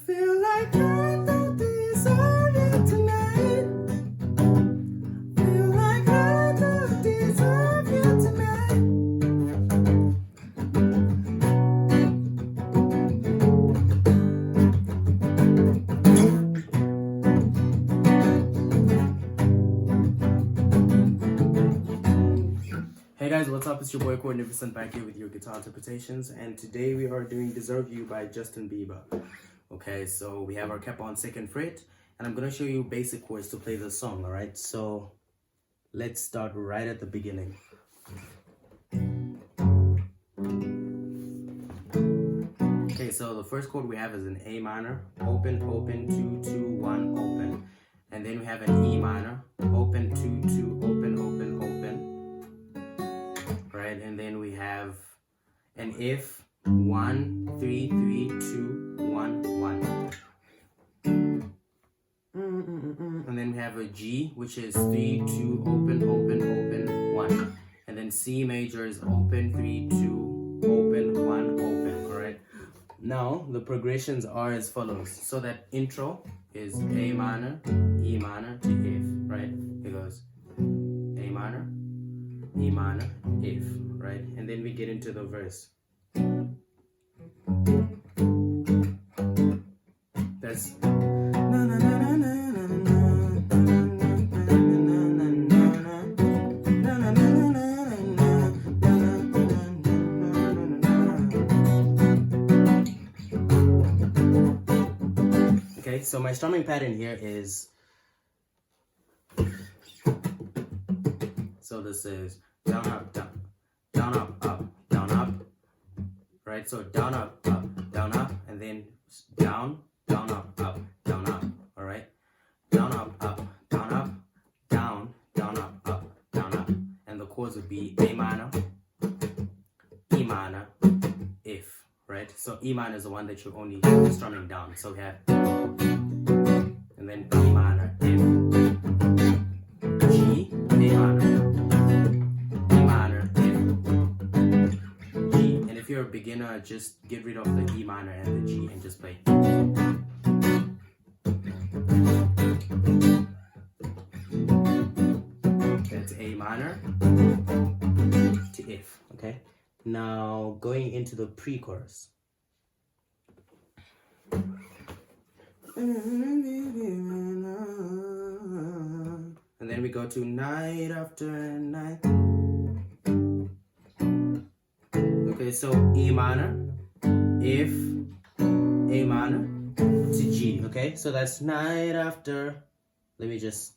feel like I don't deserve you tonight. Feel like I don't deserve you tonight. Hey guys, what's up? It's your boy Magnificent back here with your guitar interpretations, and today we are doing Deserve You by Justin Bieber. Okay, so we have our cap on second fret, and I'm gonna show you basic chords to play this song, alright? So let's start right at the beginning. Okay, so the first chord we have is an A minor, open, open, 2, 2, 1, open. And then we have an E minor, open, 2, 2, open, open, open. Right, and then we have an F, 1, 3, 3, 2, 1, 1. And then we have a G, which is 3, 2, open, open, open, 1. And then C major is open, 3, 2, open, 1, open. Alright. Now the progressions are as follows. So that intro is A minor, E minor to F, right? It goes A minor, E minor, F, right? And then we get into the verse. That's okay, so my strumming pattern here is, so this is down, up, down, down, up, right? So down, up, and then down, up, down, up, all right? Down, up, down, down, up, down, up. And the chords would be A minor, E minor, F, right? So E minor is the one that you're only strumming down. So we have, and then E minor, F, G, A minor, E minor, F, G. And if you're a beginner, just get rid of the E minor and the G and just play. That's A minor to F, okay? Now going into the pre-chorus. And then we go to night after night. Okay, so E minor, F, A minor to G, okay? So that's night after, let me just,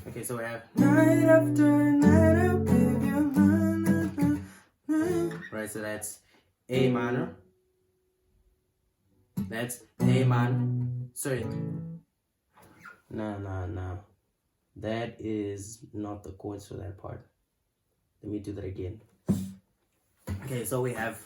okay, so we have night after night, I'll give you night. Right, so that's A minor. That's A minor. Sorry. No. That is not the chords for that part. Let me do that again. Okay, so we have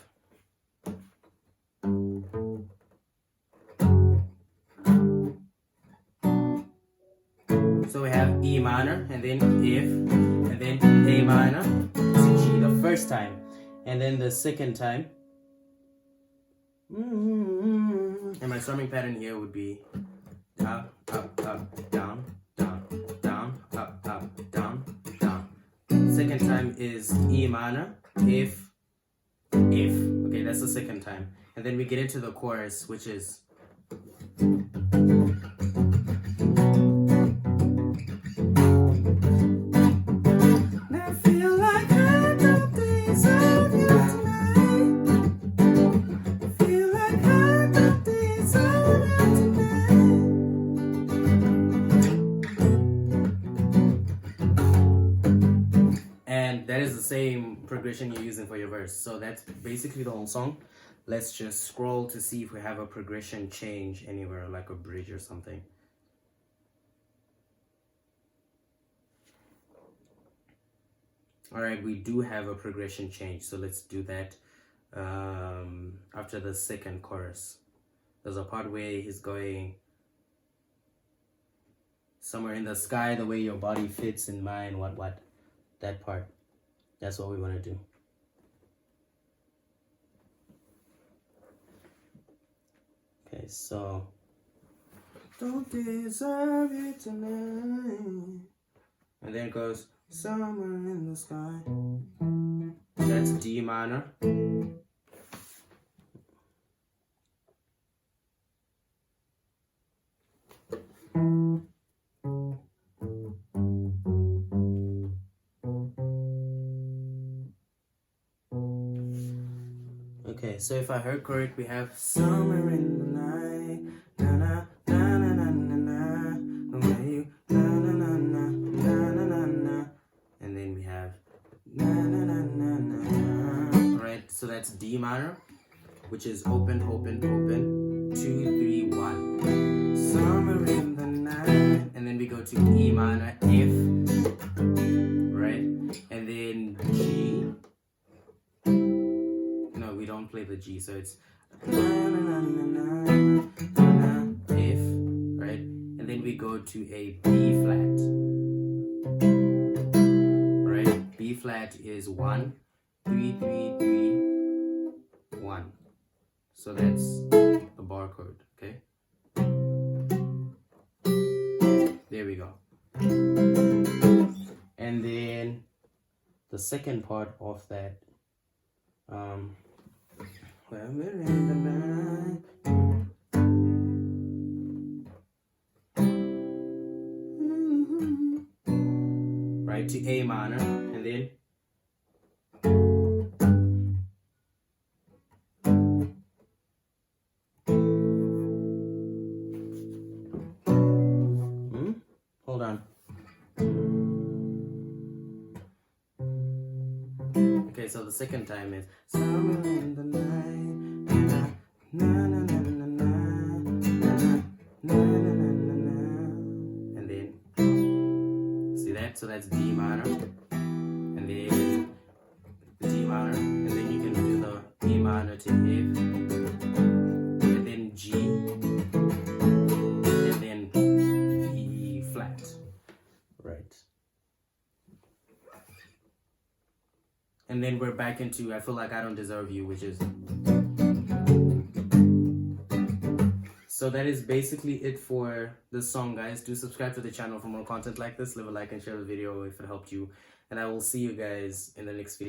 E minor, and then F, and then A minor to G the first time, and then the second time. And my strumming pattern here would be up, down, down, up, down, down. Second time is E minor, F. Okay, that's the second time. And then we get into the chorus, which is I feel like I don't deserve you tonight. Feel like I don't deserve you tonight. And that is the same progression you're using for your verse. So that's basically the whole song. Let's just scroll to see if we have a progression change anywhere, like a bridge or something. All right, we do have a progression change, so let's do that after the second chorus. There's a part where he's going somewhere in the sky, the way your body fits in mine, what, that part. That's what we want to do. Okay, so don't deserve it tonight. And then it goes somewhere in the sky. That's D minor. Okay, so if I heard correct, we have somewhere in the night, na na na na na na na, where you na na na na na na na na, and then we have na na na na na. Alright, so that's D minor, which is open, open, open, 2, 3, 1. Somewhere in the night, and then we go to E minor, F, right, and then G. No, we don't play the G, so it's na na na na na na F, right, and then we go to a B flat, right. B flat is 1, 3, 3, 3, 1. So that's a bar chord, okay? There we go. And then the second part of that, when we're in the night, right, to A minor, and then hold on. Okay, so the second time is somewhere in the night, na na na na na na na na na na, and then see that? So that's D minor, and then the D minor, and then you can do the E minor to F, and then G, and then B flat, right? And then we're back into I Feel Like I Don't Deserve You, which is... So that is basically it for this song, guys. Do subscribe to the channel for more content like this. Leave a like and share the video if it helped you. And I will see you guys in the next video.